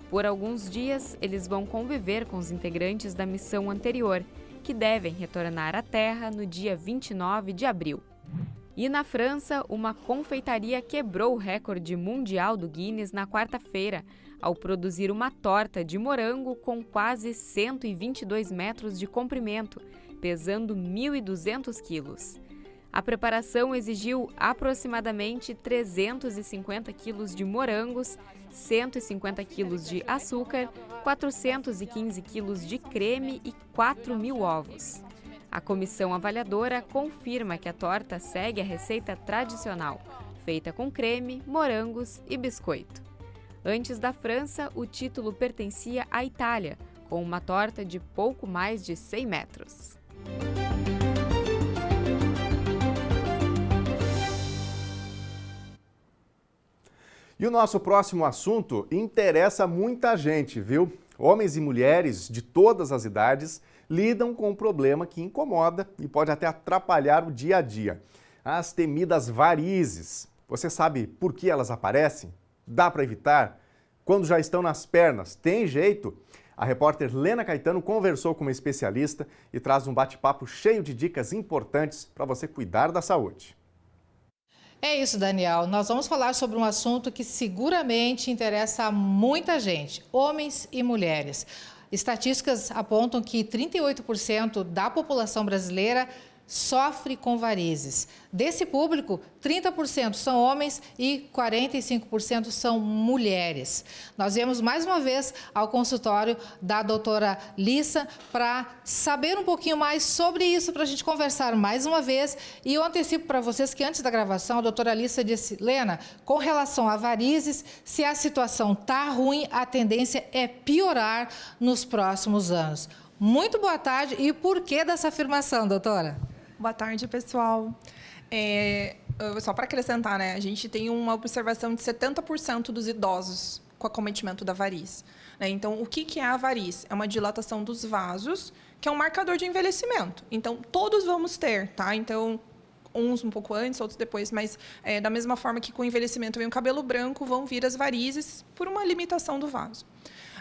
Por alguns dias, eles vão conviver com os integrantes da missão anterior, que devem retornar à Terra no dia 29 de abril. E na França, uma confeitaria quebrou o recorde mundial do Guinness na quarta-feira, ao produzir uma torta de morango com quase 122 metros de comprimento, pesando 1.200 quilos. A preparação exigiu aproximadamente 350 quilos de morangos, 150 quilos de açúcar, 415 quilos de creme e 4.000 ovos. A comissão avaliadora confirma que a torta segue a receita tradicional, feita com creme, morangos e biscoito. Antes da França, o título pertencia à Itália, com uma torta de pouco mais de 100 metros. E o nosso próximo assunto interessa muita gente, viu? Homens e mulheres de todas as idades lidam com um problema que incomoda e pode até atrapalhar o dia a dia. As temidas varizes. Você sabe por que elas aparecem? Dá para evitar? Quando já estão nas pernas, tem jeito? A repórter Lena Caetano conversou com uma especialista e traz um bate-papo cheio de dicas importantes para você cuidar da saúde. É isso, Daniel. Nós vamos falar sobre um assunto que seguramente interessa a muita gente, homens e mulheres. Estatísticas apontam que 38% da população brasileira sofre com varizes. Desse público, 30% são homens e 45% são mulheres. Nós viemos mais uma vez ao consultório da doutora Lissa para saber um pouquinho mais sobre isso, para a gente conversar mais uma vez. E eu antecipo para vocês que antes da gravação, a doutora Lissa disse, Lena, com relação a varizes, se a situação está ruim, a tendência é piorar nos próximos anos. Muito boa tarde. E por que dessa afirmação, doutora? Boa tarde, pessoal. Só para acrescentar, né? A gente tem uma observação de 70% dos idosos com acometimento da variz. Né? Então, o que é a variz? É uma dilatação dos vasos, que é um marcador de envelhecimento. Então, todos vamos ter, tá? Então, uns um pouco antes, outros depois, mas da mesma forma que com o envelhecimento vem o cabelo branco, vão vir as varizes por uma limitação do vaso.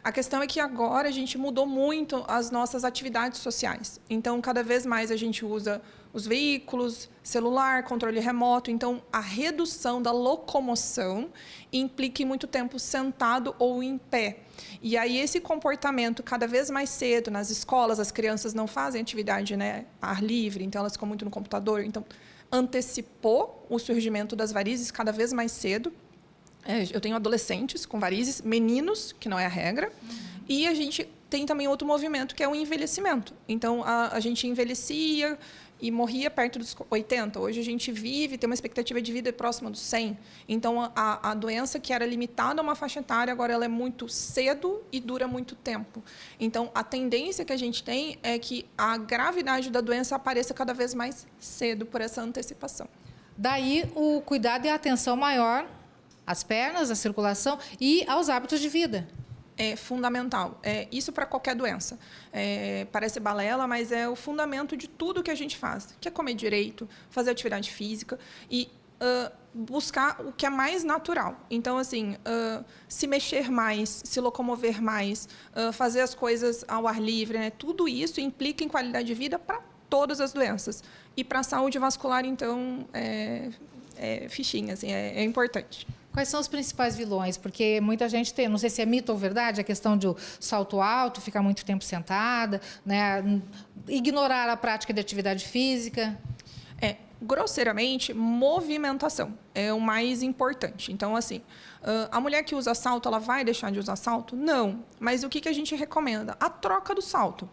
A questão é que agora a gente mudou muito as nossas atividades sociais. Então, cada vez mais a gente usa os veículos, celular, controle remoto. Então, a redução da locomoção implica em muito tempo sentado ou em pé. E aí, esse comportamento, cada vez mais cedo, nas escolas, as crianças não fazem atividade, né, ar livre, então elas ficam muito no computador. Então, antecipou o surgimento das varizes cada vez mais cedo. Eu tenho adolescentes com varizes, meninos, que não é a regra, e a gente tem também outro movimento, que é o envelhecimento. Então, a gente envelhecia e morria perto dos 80. Hoje a gente vive, tem uma expectativa de vida próxima dos 100. Então, a doença que era limitada a uma faixa etária, agora ela é muito cedo e dura muito tempo. Então, a tendência que a gente tem é que a gravidade da doença apareça cada vez mais cedo por essa antecipação. Daí, o cuidado e a atenção maior às pernas, à circulação e aos hábitos de vida. É fundamental. Isso para qualquer doença. Parece balela, mas é o fundamento de tudo que a gente faz. Que é comer direito, fazer atividade física e buscar o que é mais natural. Então, assim, se mexer mais, se locomover mais, fazer as coisas ao ar livre, né? Tudo isso implica em qualidade de vida para todas as doenças. E para a saúde vascular, então, fichinha, assim, é importante. Quais são os principais vilões? Porque muita gente tem, não sei se é mito ou verdade, a questão do salto alto, ficar muito tempo sentada, né? Ignorar a prática de atividade física. Grosseiramente, movimentação é o mais importante. Então, assim, a mulher que usa salto, ela vai deixar de usar salto? Não. Mas o que a gente recomenda? A troca do salto.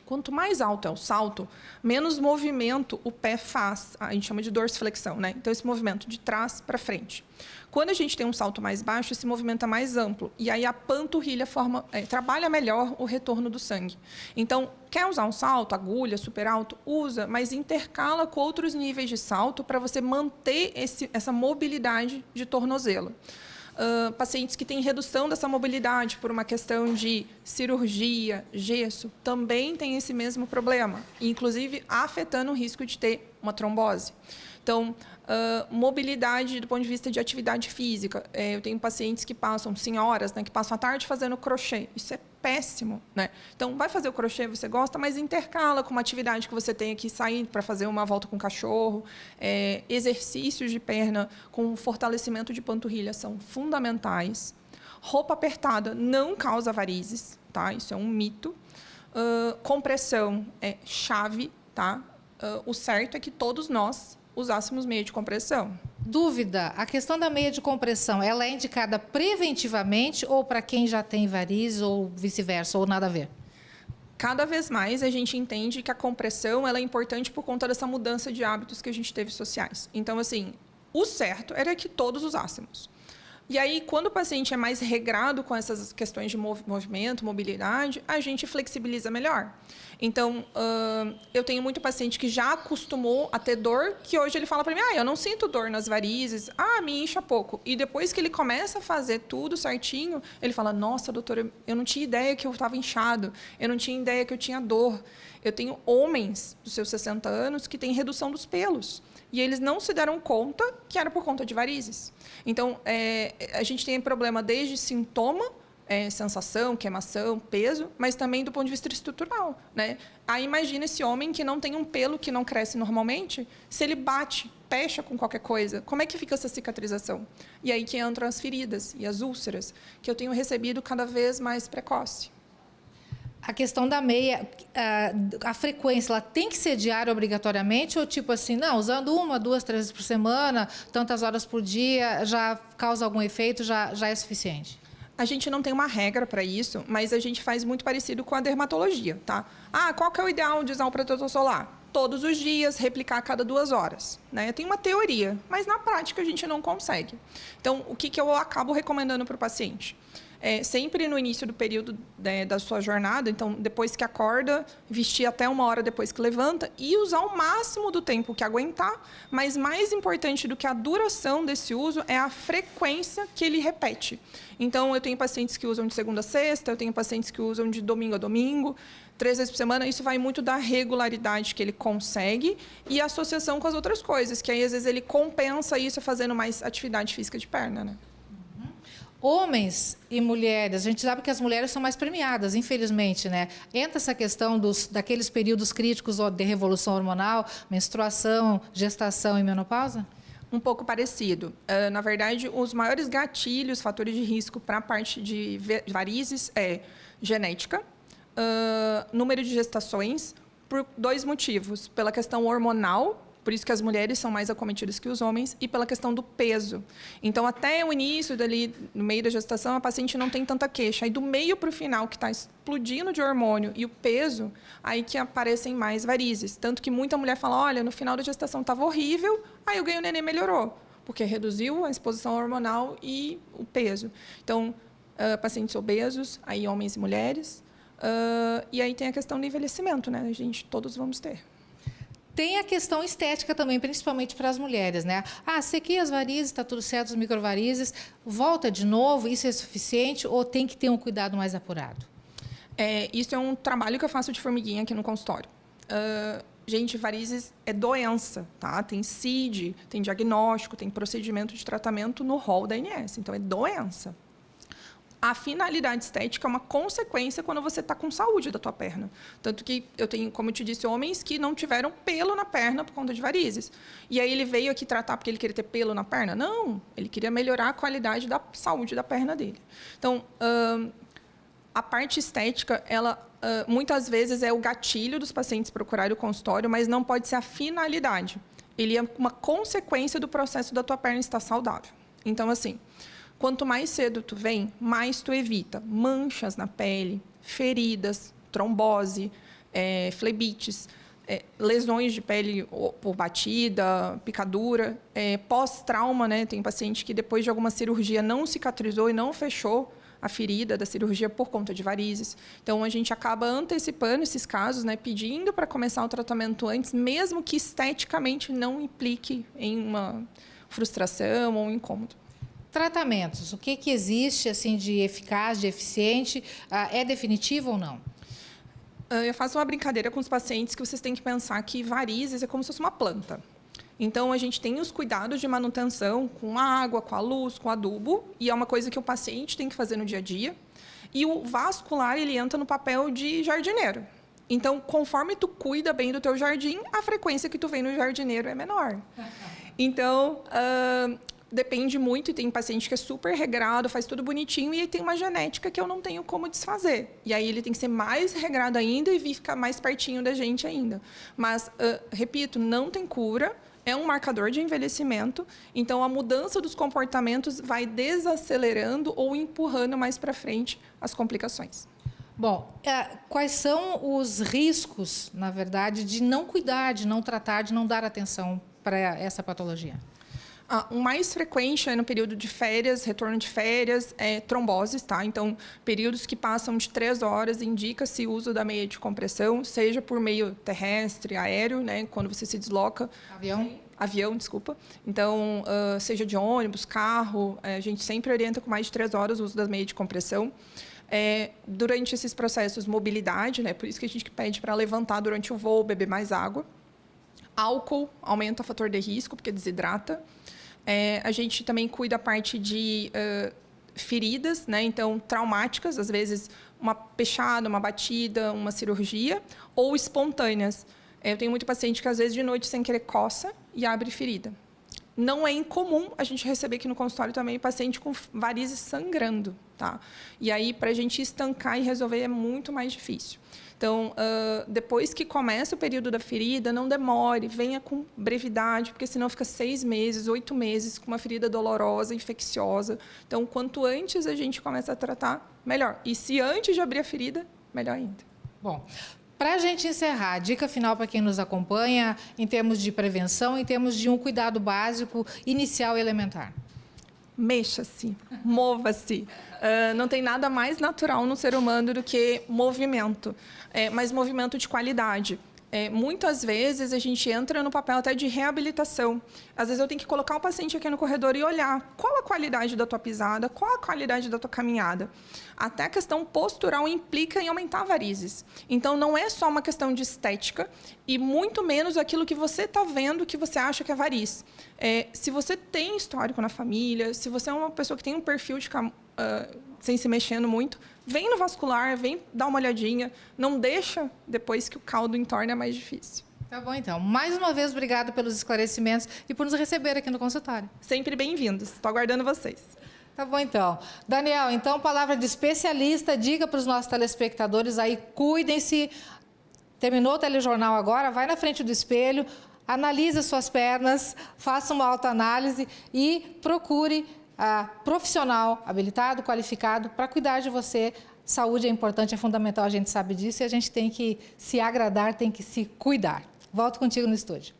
Quanto mais alto é o salto, menos movimento o pé faz. A gente chama de dorsiflexão, né? Então, esse movimento de trás para frente. Quando a gente tem um salto mais baixo, esse movimento é mais amplo. E aí a panturrilha trabalha melhor o retorno do sangue. Então, quer usar um salto, agulha, super alto? Usa, mas intercala com outros níveis de salto para você manter essa mobilidade de tornozelo. Pacientes que têm redução dessa mobilidade por uma questão de cirurgia, gesso, também têm esse mesmo problema, inclusive afetando o risco de ter uma trombose. Então, mobilidade do ponto de vista de atividade física. Eu tenho pacientes que passam, senhoras, né, que passam a tarde fazendo crochê. Isso é péssimo, né? Então, vai fazer o crochê, você gosta, mas intercala com uma atividade que você tenha que sair para fazer uma volta com o cachorro. Exercícios de perna com fortalecimento de panturrilha são fundamentais. Roupa apertada não causa varizes, tá? Isso é um mito. Compressão é chave, tá? O certo é que todos nós usássemos meia de compressão. Dúvida, a questão da meia de compressão, ela é indicada preventivamente ou para quem já tem varizes ou vice-versa, ou nada a ver? Cada vez mais a gente entende que a compressão ela é importante por conta dessa mudança de hábitos que a gente teve sociais. Então, assim, o certo era que todos usássemos. E aí, quando o paciente é mais regrado com essas questões de movimento, mobilidade, a gente flexibiliza melhor. Então, eu tenho muito paciente que já acostumou a ter dor, que hoje ele fala para mim, eu não sinto dor nas varizes, me incha pouco. E depois que ele começa a fazer tudo certinho, ele fala, nossa, doutora, eu não tinha ideia que eu estava inchado, eu não tinha ideia que eu tinha dor. Eu tenho homens dos seus 60 anos que têm redução dos pelos. E eles não se deram conta que era por conta de varizes. Então, a gente tem problema desde sintoma, sensação, queimação, peso, mas também do ponto de vista estrutural, né? Aí imagina esse homem que não tem um pelo que não cresce normalmente, se ele bate, pecha com qualquer coisa, como é que fica essa cicatrização? E aí que entram as feridas e as úlceras, que eu tenho recebido cada vez mais precoce. A questão da meia, a frequência, ela tem que ser diária obrigatoriamente ou tipo assim, não, usando 1, 2, 3 vezes por semana, tantas horas por dia, já causa algum efeito, já é suficiente? A gente não tem uma regra para isso, mas a gente faz muito parecido com a dermatologia, tá? Qual que é o ideal de usar o protetor solar? Todos os dias, replicar a cada 2 horas, né? Tem uma teoria, mas na prática a gente não consegue. Então, o que eu acabo recomendando para o paciente? Sempre no início do período da sua jornada, então, depois que acorda, vestir até 1 hora depois que levanta e usar o máximo do tempo que aguentar, mas mais importante do que a duração desse uso é a frequência que ele repete. Então, eu tenho pacientes que usam de segunda a sexta, eu tenho pacientes que usam de domingo a domingo, 3 vezes por semana. Isso vai muito da regularidade que ele consegue e a associação com as outras coisas, que aí, às vezes, ele compensa isso fazendo mais atividade física de perna, né? Homens e mulheres, a gente sabe que as mulheres são mais premiadas, infelizmente, né? Entra essa questão daqueles períodos críticos de revolução hormonal, menstruação, gestação e menopausa? Um pouco parecido. Na verdade, os maiores gatilhos, fatores de risco para a parte de varizes é genética, número de gestações, por 2 motivos. Pela questão hormonal, por isso que as mulheres são mais acometidas que os homens, e pela questão do peso. Então, até o início, dali, no meio da gestação, a paciente não tem tanta queixa. Aí, do meio para o final, que está explodindo de hormônio, e o peso, aí que aparecem mais varizes. Tanto que muita mulher fala, olha, no final da gestação estava horrível, aí eu ganhei o neném, melhorou. Porque reduziu a exposição hormonal e o peso. Então, pacientes obesos, aí homens e mulheres. E aí tem a questão do envelhecimento, né? Todos vamos ter. Tem a questão estética também, principalmente para as mulheres, né? Sequei as varizes, está tudo certo, as microvarizes, volta de novo, isso é suficiente ou tem que ter um cuidado mais apurado? Isso é um trabalho que eu faço de formiguinha aqui no consultório. Gente, varizes é doença, tá? Tem CID, tem diagnóstico, tem procedimento de tratamento no rol da ANS, então é doença. A finalidade estética é uma consequência quando você está com saúde da tua perna. Tanto que eu tenho, como eu te disse, homens que não tiveram pelo na perna por conta de varizes. E aí ele veio aqui tratar porque ele queria ter pelo na perna? Não, ele queria melhorar a qualidade da saúde da perna dele. Então, a parte estética, ela muitas vezes é o gatilho dos pacientes procurarem o consultório, mas não pode ser a finalidade. Ele é uma consequência do processo da tua perna estar saudável. Então, assim, quanto mais cedo tu vem, mais tu evita manchas na pele, feridas, trombose, flebites, lesões de pele por batida, picadura, pós-trauma, né? Tem paciente que depois de alguma cirurgia não cicatrizou e não fechou a ferida da cirurgia por conta de varizes. Então, a gente acaba antecipando esses casos, né? Pedindo para começar o tratamento antes, mesmo que esteticamente não implique em uma frustração ou um incômodo. Tratamentos, o que existe assim de eficaz, de eficiente, é definitivo ou não? Eu faço uma brincadeira com os pacientes que vocês têm que pensar que varizes é como se fosse uma planta. Então, a gente tem os cuidados de manutenção com a água, com a luz, com o adubo, e é uma coisa que o paciente tem que fazer no dia a dia. E o vascular, ele entra no papel de jardineiro. Então, conforme tu cuida bem do teu jardim, a frequência que tu vem no jardineiro é menor. Então, depende muito, e tem paciente que é super regrado, faz tudo bonitinho, e aí tem uma genética que eu não tenho como desfazer. E aí ele tem que ser mais regrado ainda e vir ficar mais pertinho da gente ainda. Mas, repito, não tem cura, é um marcador de envelhecimento, então a mudança dos comportamentos vai desacelerando ou empurrando mais para frente as complicações. Bom, quais são os riscos, na verdade, de não cuidar, de não tratar, de não dar atenção para essa patologia? O mais frequente é no período de férias, retorno de férias, tromboses, tá? Então, períodos que passam de 3 horas, indica-se o uso da meia de compressão, seja por meio terrestre, aéreo, né? Quando você se desloca. Avião, desculpa. Então, seja de ônibus, carro, a gente sempre orienta com mais de 3 horas o uso da meia de compressão. Durante esses processos, mobilidade, né? Por isso que a gente pede para levantar durante o voo, beber mais água. Álcool aumenta o fator de risco, porque desidrata. A gente também cuida a parte de feridas, né? Então, traumáticas, às vezes uma pechada, uma batida, uma cirurgia, ou espontâneas. Eu tenho muito paciente que, às vezes, de noite, sem querer, coça e abre ferida. Não é incomum a gente receber aqui no consultório também paciente com varizes sangrando, tá? E aí, para a gente estancar e resolver, é muito mais difícil. Então, depois que começa o período da ferida, não demore, venha com brevidade, porque senão fica 6 meses, 8 meses com uma ferida dolorosa, infecciosa. Então, quanto antes a gente começa a tratar, melhor. E se antes de abrir a ferida, melhor ainda. Bom, para a gente encerrar, dica final para quem nos acompanha, em termos de prevenção, em termos de um cuidado básico, inicial e elementar. Mexa-se, mova-se. Não tem nada mais natural no ser humano do que movimento, mas movimento de qualidade. Muitas vezes a gente entra no papel até de reabilitação. Às vezes eu tenho que colocar o paciente aqui no corredor e olhar qual a qualidade da tua pisada, qual a qualidade da tua caminhada. Até a questão postural implica em aumentar varizes. Então, não é só uma questão de estética e muito menos aquilo que você está vendo que você acha que é variz. Se você tem histórico na família, se você é uma pessoa que tem um perfil sem se mexendo muito, vem no vascular, vem dar uma olhadinha, não deixa depois que o caldo entorna é mais difícil. Tá bom, então. Mais uma vez, obrigado pelos esclarecimentos e por nos receber aqui no consultório. Sempre bem-vindos. Estou aguardando vocês. Tá bom, então. Daniel, então, palavra de especialista, diga para os nossos telespectadores aí, cuidem-se. Terminou o telejornal agora, vai na frente do espelho, analise as suas pernas, faça uma autoanálise e procure profissional habilitado, qualificado, para cuidar de você. Saúde é importante, é fundamental, a gente sabe disso, e a gente tem que se agradar, tem que se cuidar. Volto contigo no estúdio.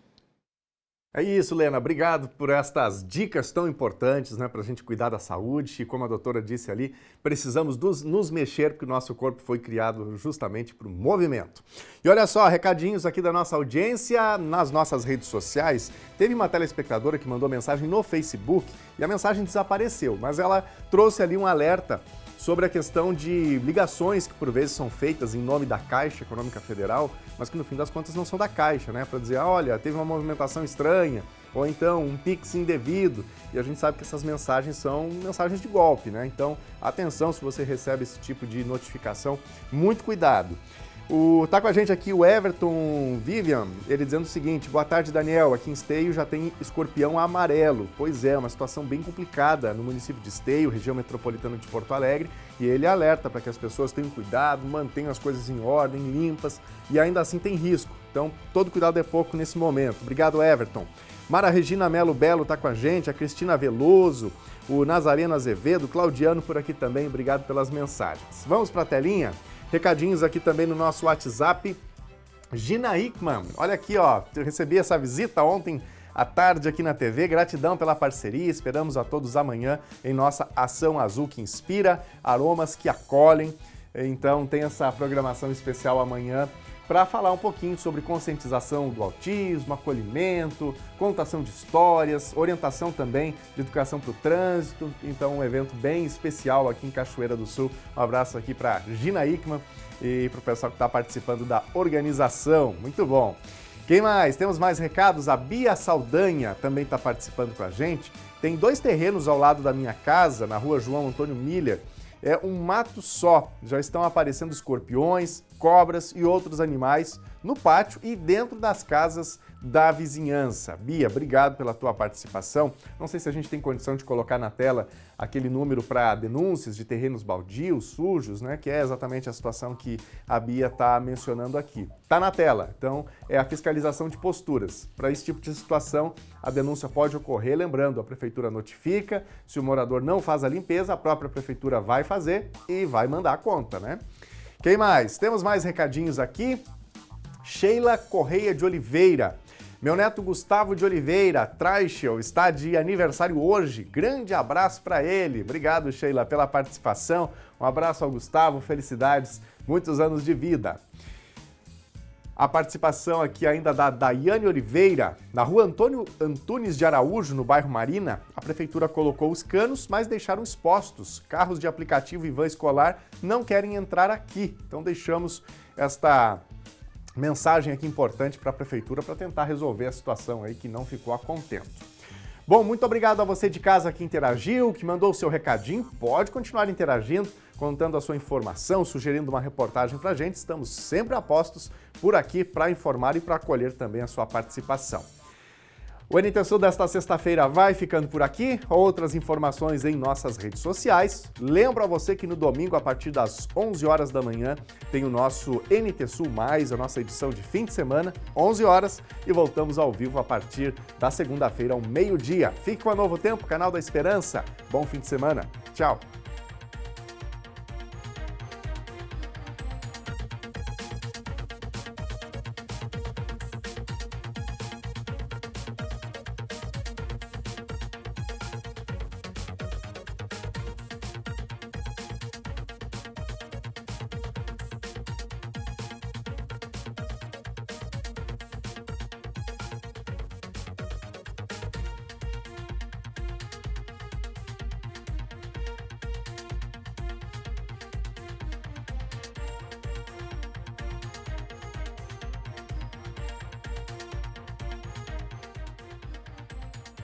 É isso, Lena. Obrigado por estas dicas tão importantes, né, para a gente cuidar da saúde. E como a doutora disse ali, precisamos nos mexer, porque o nosso corpo foi criado justamente para o movimento. E olha só, recadinhos aqui da nossa audiência nas nossas redes sociais. Teve uma telespectadora que mandou mensagem no Facebook e a mensagem desapareceu, mas ela trouxe ali um alerta sobre a questão de ligações que por vezes são feitas em nome da Caixa Econômica Federal, mas que no fim das contas não são da Caixa, né? Para dizer, olha, teve uma movimentação estranha, ou então um Pix indevido, e a gente sabe que essas mensagens são mensagens de golpe, né? Então, atenção se você recebe esse tipo de notificação, muito cuidado. Tá com a gente aqui o Everton Vivian, ele dizendo o seguinte: boa tarde, Daniel, aqui em Esteio já tem escorpião amarelo. Pois é, uma situação bem complicada no município de Esteio, região metropolitana de Porto Alegre, e ele alerta para que as pessoas tenham cuidado, mantenham as coisas em ordem, limpas, e ainda assim tem risco. Então, todo cuidado é pouco nesse momento. Obrigado, Everton. Mara Regina Melo Belo está com a gente, a Cristina Veloso, o Nazareno Azevedo, Claudiano por aqui também, obrigado pelas mensagens. Vamos para a telinha? Recadinhos aqui também no nosso WhatsApp. Gina Hickman, olha aqui, ó, eu recebi essa visita ontem à tarde aqui na TV, gratidão pela parceria, esperamos a todos amanhã em nossa Ação Azul que inspira, aromas que acolhem. Então tem essa programação especial amanhã para falar um pouquinho sobre conscientização do autismo, acolhimento, contação de histórias, orientação também de educação para o trânsito. Então um evento bem especial aqui em Cachoeira do Sul. Um abraço aqui para Gina Hickman e para o pessoal que está participando da organização. Muito bom. Quem mais? Temos mais recados. A Bia Saldanha também está participando com a gente. Tem 2 terrenos ao lado da minha casa, na rua João Antônio Miller. É um mato só, já estão aparecendo escorpiões, cobras e outros animais no pátio e dentro das casas da vizinhança. Bia, obrigado pela tua participação. Não sei se a gente tem condição de colocar na tela aquele número para denúncias de terrenos baldios, sujos, né? Que é exatamente a situação que a Bia está mencionando aqui. Está na tela, então é a fiscalização de posturas. Para esse tipo de situação, a denúncia pode ocorrer, lembrando, a prefeitura notifica, se o morador não faz a limpeza, a própria prefeitura vai fazer e vai mandar a conta, né? Quem mais? Temos mais recadinhos aqui. Sheila Correia de Oliveira. Meu neto Gustavo de Oliveira, Traichel, está de aniversário hoje. Grande abraço para ele. Obrigado, Sheila, pela participação. Um abraço ao Gustavo, felicidades, muitos anos de vida. A participação aqui ainda da Daiane Oliveira. Na rua Antônio Antunes de Araújo, no bairro Marina, a prefeitura colocou os canos, mas deixaram expostos. Carros de aplicativo e van escolar não querem entrar aqui. Então deixamos esta mensagem aqui importante para a prefeitura para tentar resolver a situação aí que não ficou a contento. Bom, muito obrigado a você de casa que interagiu, que mandou o seu recadinho. Pode continuar interagindo, contando a sua informação, sugerindo uma reportagem para a gente. Estamos sempre a postos por aqui para informar e para acolher também a sua participação. O NTSU desta sexta-feira vai ficando por aqui. Outras informações em nossas redes sociais. Lembro a você que no domingo, a partir das 11 horas da manhã, tem o nosso NTSU+, a nossa edição de fim de semana, 11 horas, e voltamos ao vivo a partir da segunda-feira, ao meio-dia. Fique com a Novo Tempo, canal da Esperança. Bom fim de semana. Tchau.